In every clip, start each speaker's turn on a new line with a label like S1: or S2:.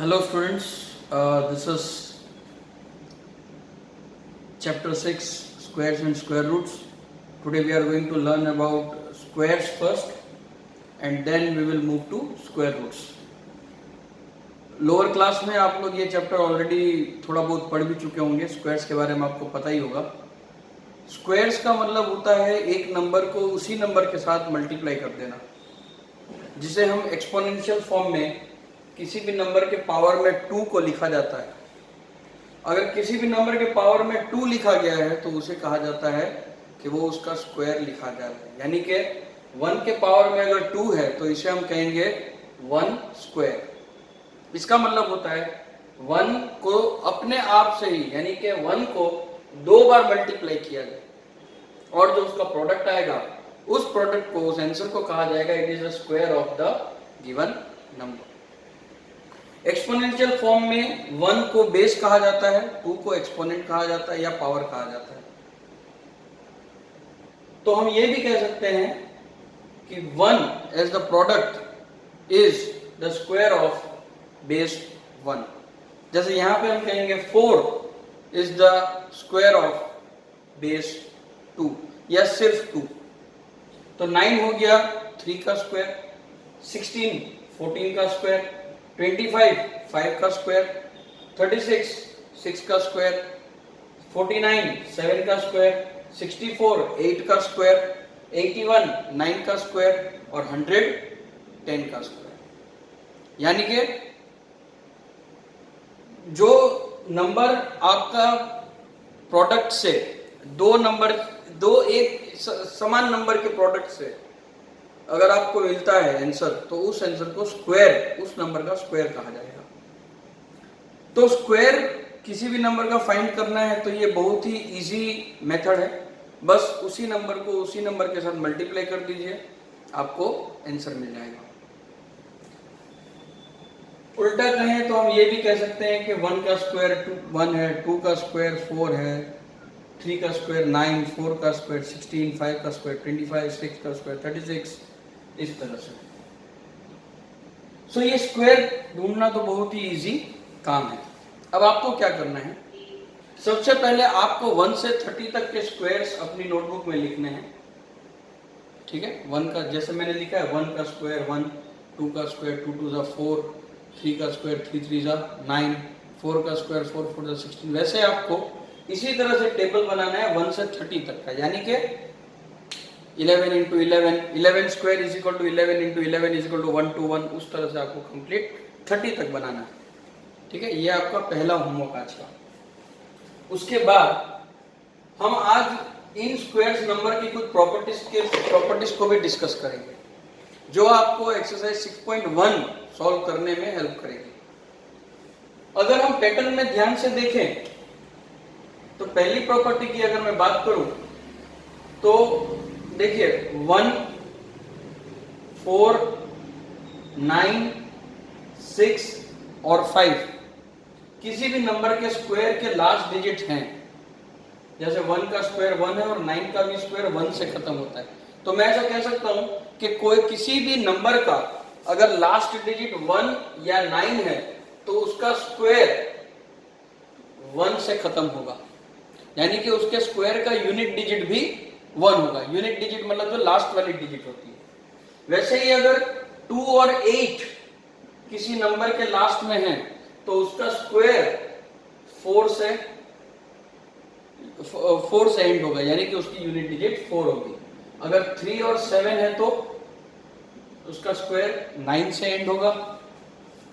S1: Hello students, this is chapter 6 squares and square roots. Today we are going to learn about squares first and then we will move to square roots. Lower class में आप लोग ये chapter already थोड़ा बहुत पढ़ भी चुके होंगे. स्क्वायर्स के बारे में आपको पता ही होगा. स्क्वायर्स का मतलब होता है एक नंबर को उसी नंबर के साथ मल्टीप्लाई कर देना, जिसे हम एक्सपोनेंशियल फॉर्म में किसी भी नंबर के पावर में 2 को लिखा जाता है. अगर किसी भी नंबर के पावर में 2 लिखा गया है तो उसे कहा जाता है कि वो उसका स्क्वायर लिखा जा रहा है. यानी कि 1 के पावर में अगर 2 है तो इसे हम कहेंगे 1 स्क्वायर. इसका मतलब होता है 1 को अपने आप से ही, यानी कि 1 को 2 बार मल्टीप्लाई किया जाए और जो उसका प्रोडक्ट आएगा उस प्रोडक्ट को, उस आंसर को कहा जाएगा it is the square of the given number. Exponential form में 1 को बेस कहा जाता है, 2 को एक्सपोनेंट कहा जाता है या पावर कहा जाता है. तो हम ये भी कह सकते हैं कि 1 as the product is the square of base 1. जैसे यहां पे हम कहेंगे 4 is the square of base 2 या सिर्फ 2. तो 9 हो गया 3 का स्क्वायर, 16 14 का स्क्वायर, 25 5 का स्क्वायर, 36 6 का स्क्वायर, 49 7 का स्क्वायर, 64 8 का स्क्वायर, 81 9 का स्क्वायर और 100 10 का स्क्वायर. यानी कि जो नंबर आपका प्रोडक्ट से दो एक समान नंबर के प्रोडक्ट से अगर आपको मिलता है आंसर, तो उस आंसर को स्क्वायर, उस नंबर का स्क्वायर कहा जाएगा. तो स्क्वायर किसी भी नंबर का फाइंड करना है तो ये बहुत ही इजी मेथड है. बस उसी नंबर को उसी नंबर के साथ मल्टीप्लाई कर दीजिए, आपको आंसर मिल जाएगा. उल्टा कहें तो हम ये भी कह सकते हैं कि 1 का स्क्वायर 1 है, 2 का स्क्वायर 4 है, 3 का स्क्वायर 9, 4 का स्क्वायर 16, 5 का स्क्वायर 25, 6 का स्क्वायर 36, इस तरह से. सो ये स्क्वायर ढूंढना तो बहुत ही इजी काम है. अब आपको क्या करना है, सबसे पहले आपको 1 से 30 तक के स्क्वायर्स अपनी नोटबुक में लिखने हैं. ठीक है, 1 का जैसे मैंने लिखा है 1 का स्क्वायर 1, 2 का स्क्वायर 2 2 4, 3 का स्क्वायर 3 3 9, 4 का स्क्वायर 4 4 16. वैसे आपको इसी तरह से टेबल बनाना है 1 से 30 तक का. यानी कि 11 into 11, 11 square is equal to 11 into 11 is equal to 1 to 1. उस तरह से आपको कंप्लीट 30 तक बनाना है. ठीक है, ये आपका पहला होमवर्क आज का. उसके बाद हम आज इन स्क्वायर्स नंबर की कुछ प्रॉपर्टीज को भी डिस्कस करेंगे, जो आपको एक्सरसाइज 6.1 सॉल्व करने में हेल्प करेगी. अगर हम पैटर्न में ध्यान से देखें तो पहली प्रॉपर्टी की अगर मैं बात करूं तो देखिए 1 4 9 6 और 5 किसी भी नंबर के स्क्वायर के लास्ट डिजिट हैं. जैसे 1 का स्क्वायर 1 है और 9 का भी स्क्वायर 1 से खत्म होता है. तो मैं ऐसा कह सकता हूं कि कोई किसी भी नंबर का अगर लास्ट डिजिट 1 या 9 है तो उसका स्क्वायर 1 से खत्म होगा. यानी कि उसके स्क्वायर का यूनिट डिजिट भी 1 होगा. यूनिट डिजिट मतलब जो लास्ट वाली डिजिट होती है. वैसे ही अगर 2 और 8 किसी नंबर के लास्ट में है तो उसका स्क्वायर 4 से एंड होगा. यानी कि उसकी यूनिट डिजिट 4 होगी. अगर 3 और 7 है तो उसका स्क्वायर 9 से एंड होगा.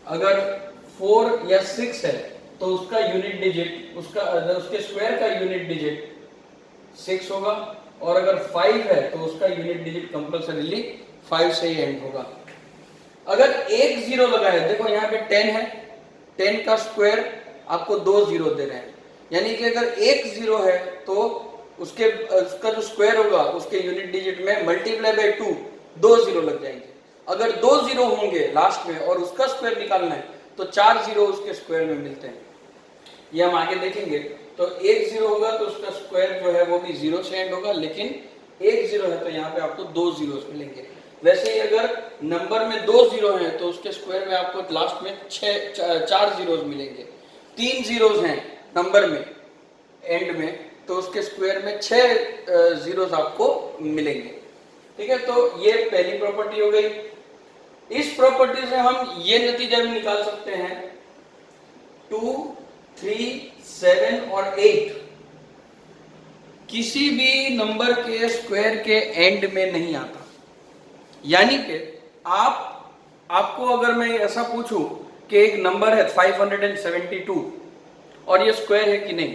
S1: अगर 4 या 6 है तो उसका यूनिट डिजिट, उसके स्क्वायर का यूनिट डिजिट 6 होगा. और अगर 5 है तो उसका यूनिट डिजिट कंपल्सरीली 5 से ही एंड होगा. अगर एक 0 लगा है, देखो यहाँ पे 10 है, 10 का स्क्वायर आपको 2 0 दे रहे हैं. यानी कि अगर एक 0 है तो उसका जो स्क्वायर होगा उसके यूनिट डिजिट में मल्टीप्लाई बाय 2 2 0 लग जाएंगे. अगर 2 0 होंगे लास्ट में और उसका स्क्वायर निकालना है तो 4 0 उसके स्क्वायर में मिलते हैं. ये हम आगे देखेंगे. तो एक 0 होगा तो उसका स्क्वायर जो है वो भी 0 से एंड होगा, लेकिन एक 0 है तो यहाँ पे आपको 2 zeros मिलेंगे. वैसे ही अगर नंबर में 2 जीरो हैं तो उसके स्क्वायर में आपको लास्ट में 4 जीरोज मिलेंगे। 3 जीरोज हैं नंबर में एंड में तो उसके स्क्वायर में 6 जीरोज आपको मिलेंगे। ठीक है, तो ये पहली प्रॉपर्टी हो गई। इस प्रॉपर्टी से हम ये नतीजा भी निकाल सकते हैं 2, 3, 7 और 8 किसी भी नंबर के स्क्वायर के एंड में नहीं आता। यानी कि आपको अगर मैं ऐसा पूछूं कि एक नंबर है 572 और ये स्क्वायर है कि नहीं,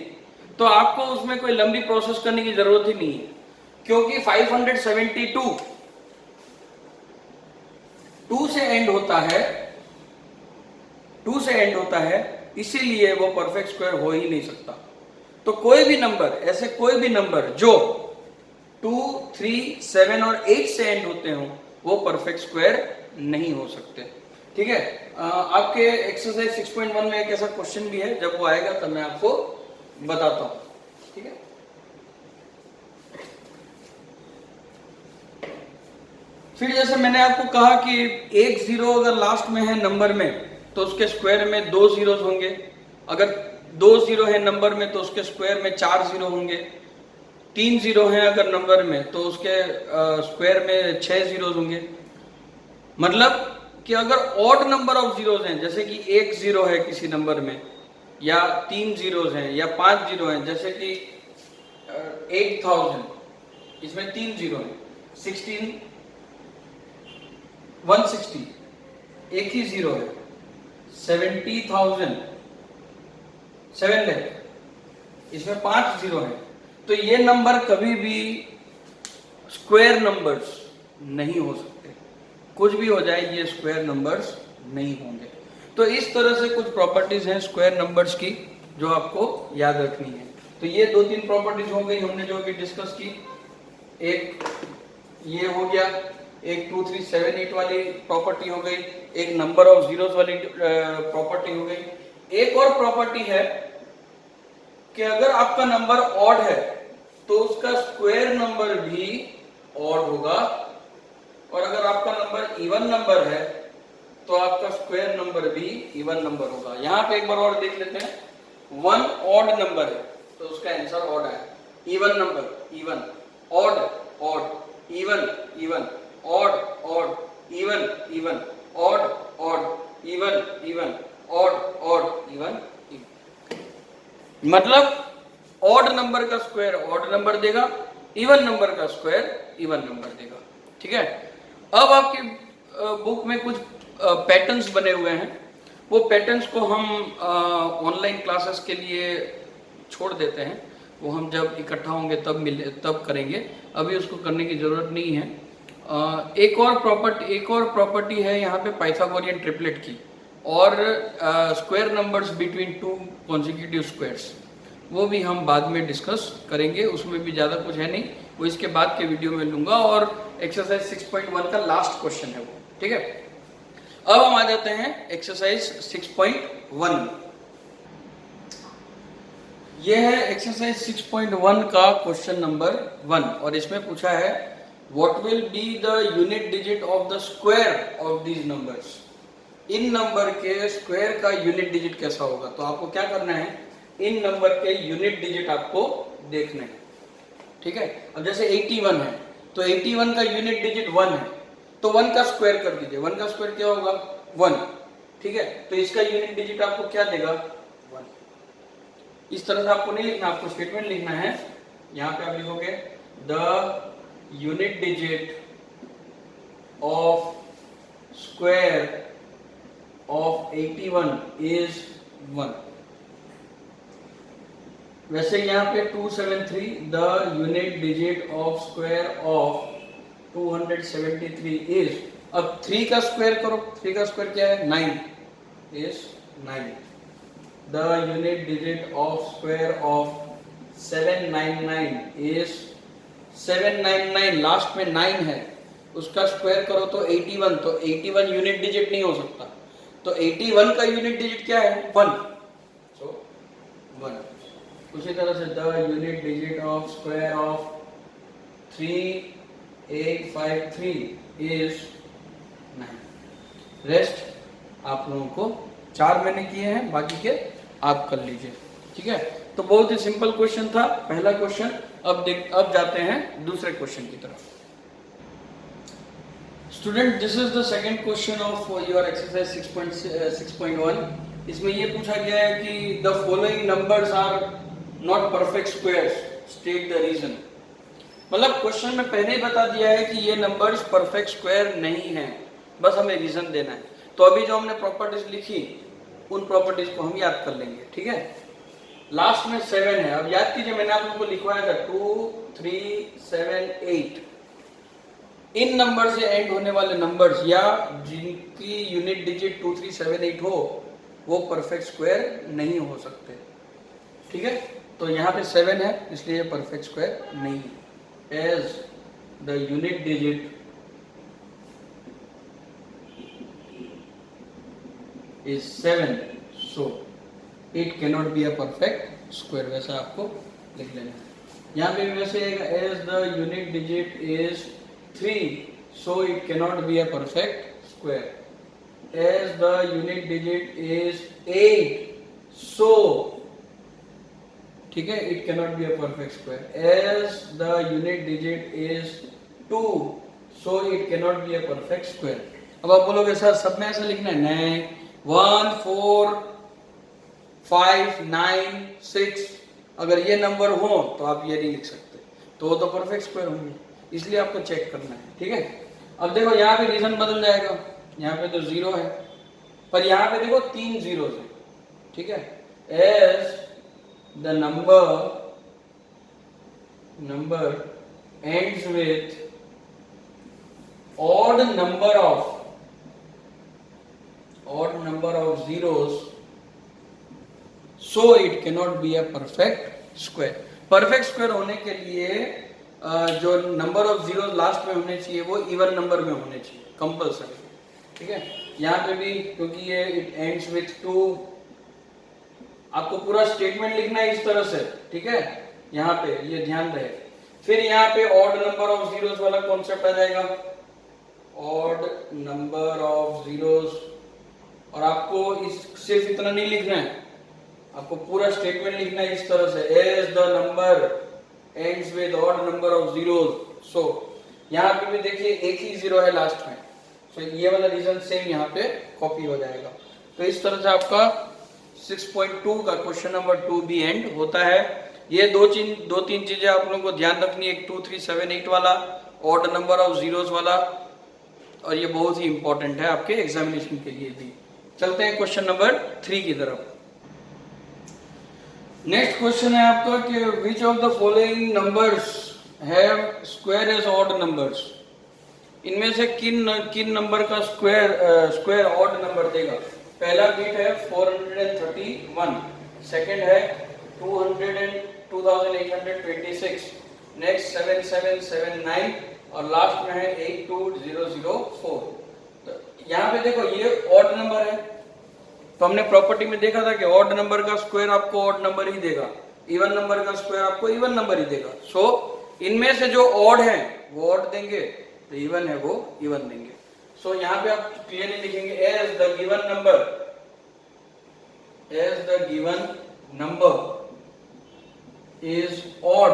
S1: तो आपको उसमें कोई लंबी प्रोसेस करने की जरूरत ही नहीं है, क्योंकि 572 2 से एंड होता है, 2 से एंड होता है, इसीलिए वो परफेक्ट स्क्वायर हो ही नहीं सकता। तो कोई भी नंबर, ऐसे कोई भी नंबर जो 2, 3, 7 और 8 से एंड होते हो वो परफेक्ट स्क्वायर नहीं हो सकते। ठीक है, आपके एक्सरसाइज 6.1 में एक ऐसा क्वेश्चन भी है, जब वो आएगा तब मैं आपको बताता हूं। ठीक है, फिर जैसे मैंने आपको कहा कि एक जीरो अगर लास्ट में है नंबर में तो उसके स्क्वायर में 2 जीरोज होंगे। अगर 2 जीरो है नंबर में तो उसके स्क्वायर में 4 जीरो होंगे। 3 जीरो है अगर नंबर में तो उसके स्क्वायर में 6 जीरोज होंगे। मतलब कि अगर ऑड नंबर ऑफ जीरोज हैं, जैसे कि 1 जीरो है किसी नंबर में, या 3 जीरोज हैं, या 5 जीरो हैं, जैसे कि 8000 इसमें 3 जीरो हैं, 160 एक ही जीरो है, 70,000 7 लाख इसमें 5 जीरो है। तो ये नंबर कभी भी स्क्वायर नंबर्स नहीं हो सकते। कुछ भी हो जाए ये स्क्वायर नंबर्स नहीं होंगे। तो इस तरह से कुछ प्रॉपर्टीज हैं स्क्वायर नंबर्स की जो आपको याद रखनी है। तो ये 2-3 प्रॉपर्टीज हो गई हमने जो अभी डिस्कस की। एक ये हो गया, एक 2, 3, 7, 8 वाली प्रॉपर्टी हो गई, एक नंबर ऑफ जीरोस वाली प्रॉपर्टी हो गई। एक और प्रॉपर्टी है कि अगर आपका नंबर ऑड है तो उसका स्क्वायर नंबर भी ऑड होगा, और अगर आपका नंबर इवन नंबर है तो आपका स्क्वायर नंबर भी इवन नंबर होगा। यहां पे एक बार और देख लेते हैं, 1 ऑड नंबर है तो उसका आंसर ऑड है। Even number even, odd odd, even even, odd odd, even even, odd odd, even even, odd odd, even. मतलब ऑड नंबर का स्क्वायर ऑड नंबर देगा, इवन नंबर का स्क्वायर इवन नंबर देगा। ठीक है, अब आपकी बुक में कुछ पैटर्न्स बने हुए हैं, वो पैटर्न्स को हम ऑनलाइन क्लासेस के लिए छोड़ देते हैं। वो हम जब इकट्ठा होंगे तब करेंगे, अभी उसको करने की जरूरत नहीं है। एक और प्रॉपर्टी है यहाँ पे पाइथागोरियन ट्रिपलेट की, और square numbers between 2 consecutive squares, वो भी हम बाद में डिस्कस करेंगे। उसमें भी ज़्यादा कुछ है नहीं, वो इसके बाद के वीडियो में लूँगा। और एक्सरसाइज 6.1 का लास्ट क्वेश्चन है वो। ठीक है, अब हम आ जाते हैं एक्सरसाइज 6.1 में। ये है एक्सरसाइज 6.1 का क्वेश्चन नंबर 1, और इसमें पूछा है what will be the unit digit of the square of these numbers. In number के स्क्वायर का यूनिट डिजिट कैसा होगा। तो आपको क्या करना है, इन नंबर के यूनिट डिजिट आपको देखने हैं। ठीक है, अब जैसे 81 है तो 81 का यूनिट डिजिट 1 है, तो 1 का स्क्वायर कर दीजिए। 1 का स्क्वायर क्या होगा, 1। ठीक है, तो इसका यूनिट डिजिट आपको क्या देगा, 1। इस तरह से आपको नहीं लिखना, आपको स्टेटमेंट लिखना है। यहां पे आप लिखोगे the unit digit of square of 81 is 1। वैसे यहाँ पे 273, the unit digit of square of 273 is, अब 3 का स्क्वायर करो, 3 का स्क्वायर क्या है, 9 is 9। The unit digit of square of 799 is 799, last में 9 है, उसका स्क्वायर करो तो 81, तो 81 यूनिट डिजिट नहीं हो सकता, तो 81 का यूनिट डिजिट क्या है, 1, सो 1। उसी तरह से the unit digit of square of 3 853 is 9। Rest आप लोगों को 4 मैंने किए हैं, बाकी के आप कर लीजिए। ठीक है, तो बहुत ही सिंपल क्वेश्चन था पहला क्वेश्चन। अब जाते हैं दूसरे क्वेश्चन की तरफ। Student, this is the second question of your exercise 6.1। इसमें ये पूछा गया है कि the following numbers are not perfect squares, state the reason. मतलब क्वेश्चन में पहले ही बता दिया है कि ये नंबर्स परफेक्ट स्क्वायर नहीं है, बस हमें रीजन देना है। तो अभी जो हमने प्रॉपर्टीज लिखी उन प्रॉपर्टीज को हम याद कर लेंगे। ठीक है, लास्ट में 7 है। अब याद कीजिए, मैंने आप लोगों को लिखवाया था 2, 3, 7, 8। इन नंबर से एंड होने वाले नंबर्स या जिनकी यूनिट डिजिट 2, 3, 7, 8 हो, वो परफेक्ट स्क्वायर नहीं हो सकते। ठीक है, तो यहाँ पे 7 है इसलिए परफेक्ट स्क्वायर नहीं है। As the unit digit is 7, so it cannot be a perfect square. वैसा आपको लिख लेना है। यहाँ पे वैसे as the unit digit is 3, so it cannot be a perfect square. As the unit digit is 8, so ठीक है, it cannot be a perfect square. As the unit digit is 2, so it cannot be a perfect square. अब आप बोलोगे sir सब में ऐसा लिखना है? नहीं, 1, 4, 5, 9, 6 अगर ये नंबर हो तो आप ये नहीं लिख सकते, तो वो तो परफेक्ट स्क्वायर होंगे, इसलिए आपको चेक करना है। ठीक है, अब देखो यहाँ पे रीजन बदल जाएगा। यहाँ पे तो 0 है, पर यहाँ पे देखो 3 जीरोस है। ठीक है, as the number ends with odd number of zeros, so it cannot be a perfect square. Perfect square होने के लिए जो नंबर ऑफ जीरो लास्ट में होने चाहिए वो इवन नंबर में होने चाहिए, कंपल्सरी। ठीक है, यहाँ पे भी क्योंकि ये इट एंड्स विथ 2, आपको पूरा स्टेटमेंट लिखना है इस तरह से। ठीक है, यहाँ पे ये ध्यान रहे। फिर यहाँ पे ऑड नंबर ऑफ जीरोस वाला कॉन्सेप्ट आ जाएगा, ऑड नंबर ऑफ जीरोस। और आपको सिर्फ इतना नहीं लिखना है, आपको पूरा स्टेटमेंट लिखना है इस तरह से, as the number ends with odd number of zeros, so यहाँ पे भी देखिए एक ही जीरो है लास्ट में, so ये वाला रीजन सेम यहाँ पे कॉपी हो जाएगा। तो इस तरह से आपका 6.2 का क्वेश्चन नंबर 2 भी एंड होता है। ये दो तीन चीजें आप लोगों को ध्यान रखनी है, 2, 3, 7, 8 वाला, ऑड नंबर ऑफ जीरोस वाला, और ये बहुत ही इंपॉर्टेंट है आपके एग्जामिनेशन के लिए भी। चलते हैं क्वेश्चन नंबर 3 की तरफ। नेक्स्ट क्वेश्चन है आपका कि which of the following numbers have square as odd numbers. इनमें से किन नंबर का स्क्वायर ऑड नंबर देगा। पहला बिट है 431, सेकंड है 2826, नेक्स्ट 7779 और लास्ट में है 82004। तो यहाँ पे देखो ये ऑड नंबर है, तो हमने प्रॉपर्टी में देखा था कि ऑड नंबर का स्क्वायर आपको ऑड नंबर ही देगा, इवन नंबर का स्क्वायर आपको इवन नंबर ही देगा। सो इनमें से जो ऑड है वो ऑड देंगे, तो इवन है वो इवन देंगे। सो यहाँ पे आप क्लियरली लिखेंगे as the given number is odd,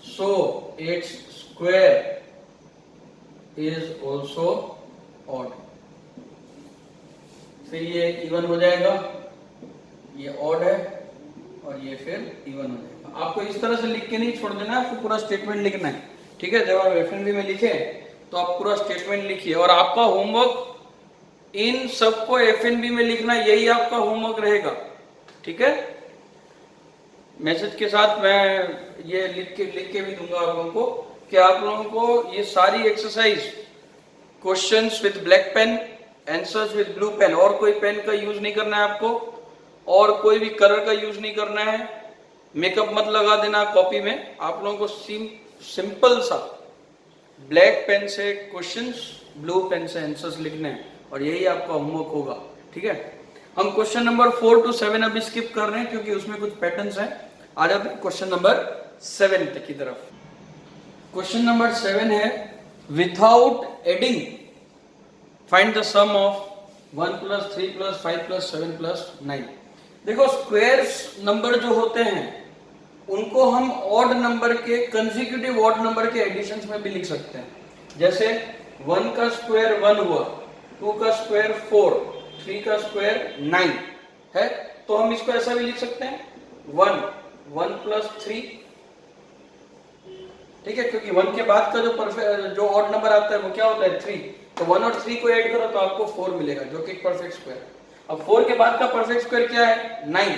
S1: so its square is also odd. फिर ये इवन हो जाएगा, ये ऑड है और ये फिर इवन हो जाएगा। आपको इस तरह से लिख के नहीं छोड़ देना, आपको पूरा स्टेटमेंट लिखना है। ठीक है, जब आप एफएनबी में लिखे तो आप पूरा स्टेटमेंट लिखिए, और आपका होमवर्क इन सबको एफएनबी में लिखना, यही आपका होमवर्क रहेगा। ठीक है, मैसेज के साथ मैं ये लिख के भी दूंगा आप लोगों को कि आप लोगों को ये सारी exercise questions with black pen, answers with blue pen, और कोई पेन का यूज नहीं करना है आपको, और कोई भी कलर का यूज नहीं करना है, मेकअप मत लगा देना कॉपी में। आप लोगों को सिंपल सा ब्लैक पेन से क्वेश्चंस, ब्लू पेन से आंसर्स लिखने हैं, और यही आपका होमवर्क होगा। ठीक है, हम क्वेश्चन नंबर 4 to 7 अभी स्किप कर रहे हैं क्योंकि उसमें कुछ पैटर्न्स हैं। आ जाते हैं क्वेश्चन नंबर 7 की तरफ। क्वेश्चन नंबर 7 है without adding find the sum of 1 + 3 + 5 + 7 + 9। देखो स्क्वायर्स नंबर जो होते हैं उनको हम ऑड नंबर के कंसेक्यूटिव ऑड नंबर के एडिशंस में भी लिख सकते हैं। जैसे 1 का स्क्वायर 1 हुआ, 2 का स्क्वायर 4, 3 का स्क्वायर 9 है, तो हम इसको ऐसा भी लिख सकते हैं 1 + 3, ठीक है, क्योंकि 1 के बाद का जो ऑड नंबर आता है वो क्या होता है 3, तो 1 और 3 को ऐड करो तो आपको 4 मिलेगा जो कि परफेक्ट स्क्वायर। अब 4 के बाद का परफेक्ट स्क्वायर क्या है 9,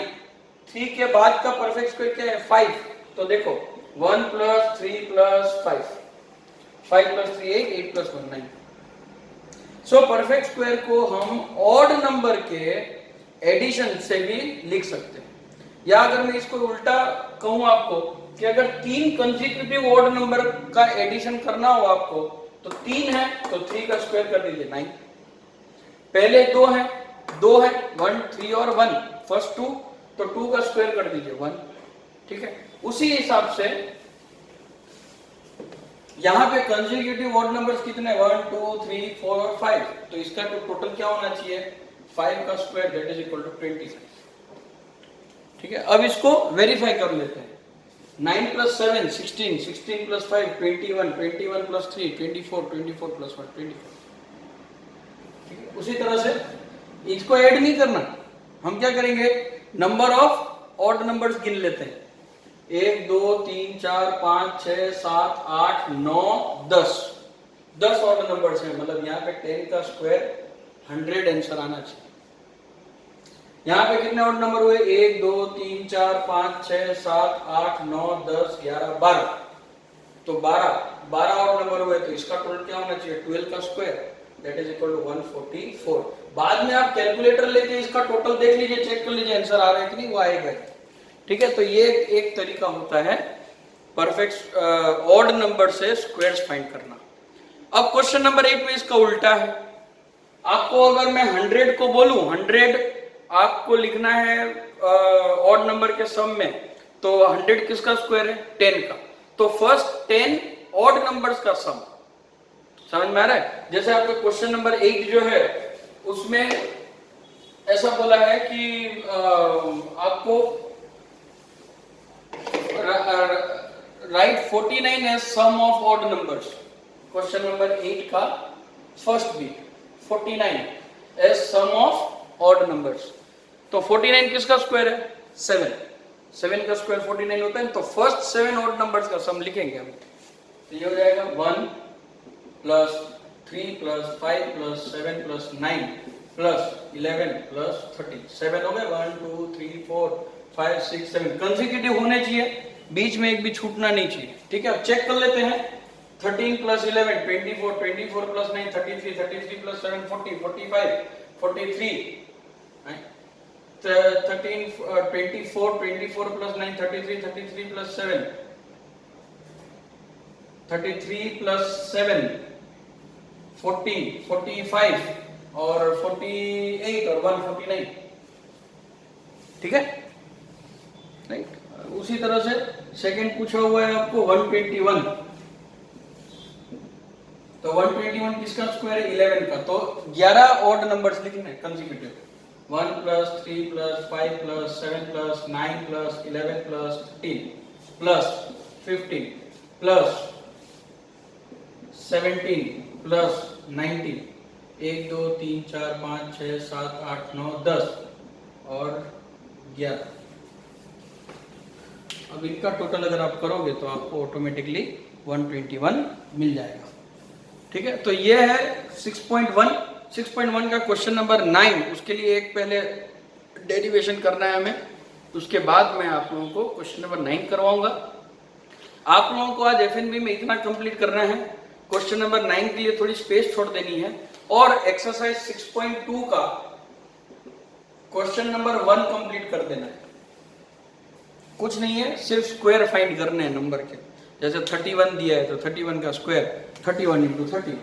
S1: 3 के बाद का परफेक्ट स्क्वायर क्या है 5, तो देखो 1 + 3 + 5, 5 + 3 8, 8 + 1 9। सो परफेक्ट स्क्वायर को हम ऑड नंबर के एडिशन से भी लिख सकते हैं। या अगर मैं इसको उल्टा कहूं आपको कि अगर 3 कंसेक्यूटिव ऑड नंबर का एडिशन करना हो आपको, तो 3 है तो 3 का स्क्वायर कर दीजिए 9, पहले 2 है 1 3 और 1 फर्स्ट 2, तो 2 का स्क्वायर कर दीजिए 1, ठीक है। उसी हिसाब से यहां पे कंसेक्यूटिव ऑड नंबर्स कितने 1 2 3 4 और 5, तो इसका तो टोटल क्या होना चाहिए 5 का square that is equal to 25, ठीक है। अब इसको वेरीफाई कर लेते हैं। 9 + 7 16, 16 + 5 21, 21 + 3 24, 24 + 1 24, ठीक है। उसी तरह से इसको ऐड नहीं करना, हम क्या करेंगे नंबर ऑफ ऑड नंबर्स गिन लेते हैं 1 2 3 4 5 6 7 8 9 10, 10 ऑड नंबर्स हैं, मतलब यहाँ पे 10 का स्क्वायर 100 आंसर आना चाहिए। यहाँ पे कितने ऑड नंबर हुए 1 2 3 4 5 6 7 8 9 10 11 12, तो 12 ऑड नंबर हुए, तो इसका टोटल क्या होना चाहिए 12 का square that is equal to 144। बाद में आप कैलकुलेटर लेके इसका टोटल देख लीजिए, चेक कर लीजिए आंसर आ रहा है कि नहीं, वो आएगा, ठीक है। तो ये एक तरीका होता है परफेक्ट ऑड नंबर से स्क्वायर्स फाइंड करना। अब क्वेश्चन नंबर 8 में इसका उल्टा है। आपको अगर मैं 100 को बोलूं 100 आपको लिखना है ऑड नंबर के सम में, तो 100 किसका स्क्वायर है 10 का, तो फर्स्ट 10 ऑड नंबर्स का सम, समझ में आ रहा है। जैसे आपका क्वेश्चन नंबर 8 जो है उसमें ऐसा बोला है कि आपको write 49 as sum of odd numbers. Question number 8 का first bit 49 as sum of odd numbers, तो 49 किसका स्क्वायर है 7 का स्क्वायर 49 होता है, तो फर्स्ट 7 ऑड नंबर्स का सम लिखेंगे हम, तो ये हो जाएगा 1 + 3 + 5 + 7 + 9 + 11 + 30, 7 हो गए 1 2 3 4 5 6 7 कंसेक्यूटिव होने चाहिए, बीच में एक भी छूटना नहीं चाहिए, ठीक है। अब चेक कर लेते हैं 13 + 11 24, 24 + 9 33, 33 + 7 40, 45 43, 13 24 24 + 9 33, 33 + 7 33 + 7 40 45 और 48 और 1 49, ठीक है, राइट। उसी तरह से सेकंड पूछा हुआ है आपको 121, तो 121 किसका स्क्वायर है 11 का, तो 11 ऑड नंबर्स लिखने हैं कंसेक्यूटिव 1 + 3 + 5 + 7 + 9 + 11 + 13 + 15 + 17 + 19 1 2 3 4 5 6 7 8 9 10 और 11। अब इनका टोटल अगर आप करोगे तो आपको ऑटोमेटिकली 121 मिल जाएगा, ठीक है। तो ये है 6.1 का क्वेश्चन नंबर 9, उसके लिए एक पहले डेरिवेशन करना है हमें, उसके बाद मैं आप लोगों को क्वेश्चन नंबर 9 करवाऊंगा। आप लोगों को आज एफएनबी में इतना कंप्लीट करना है, क्वेश्चन नंबर 9 के लिए थोड़ी स्पेस छोड़ देनी है, और एक्सरसाइज 6.2 का क्वेश्चन नंबर 1 कंप्लीट कर देना है। कुछ नहीं है, सिर्फ स्क्वायर फाइंड करने हैं नंबर के। जैसे 31 दिया है तो 31 का स्क्वायर 31 × 30,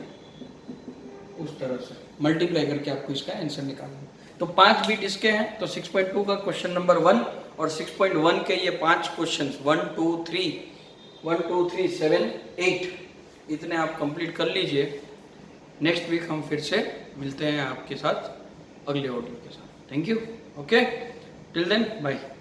S1: उस तरह से मल्टीप्लाई करके आपको इसका आंसर निकालना है। तो 5 बीट इसके हैं, तो 6.2 का क्वेश्चन नंबर 1 और 6.1 के ये 5 क्वेश्चंस 1 2 3 1 2 3 7 8 इतने आप कंप्लीट कर लीजिए। नेक्स्ट वीक हम फिर से मिलते हैं आपके साथ अगले ऑडियो के साथ। Thank you. Okay, till then bye.